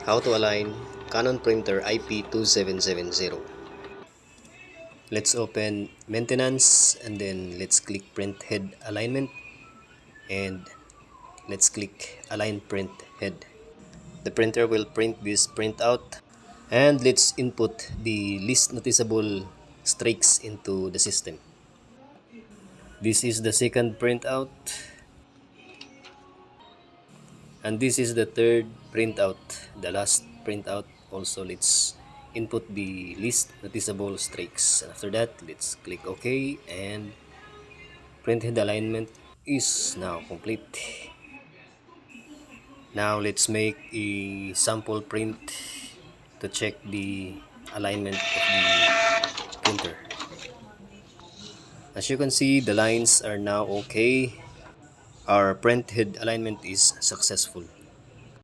How to align Canon printer IP2770. Let's open maintenance and then let's click print head alignment and let's click align print head. The printer will print this printout and let's input the least noticeable streaks into the system. This is the second printout and this is the third printout, the last printout. Also, let's input the least noticeable streaks. And after that, let's click OK and print head alignment is now complete. Now let's make a sample print to check the alignment of the printer. As you can see, the lines are now okay. Our print head alignment is successful.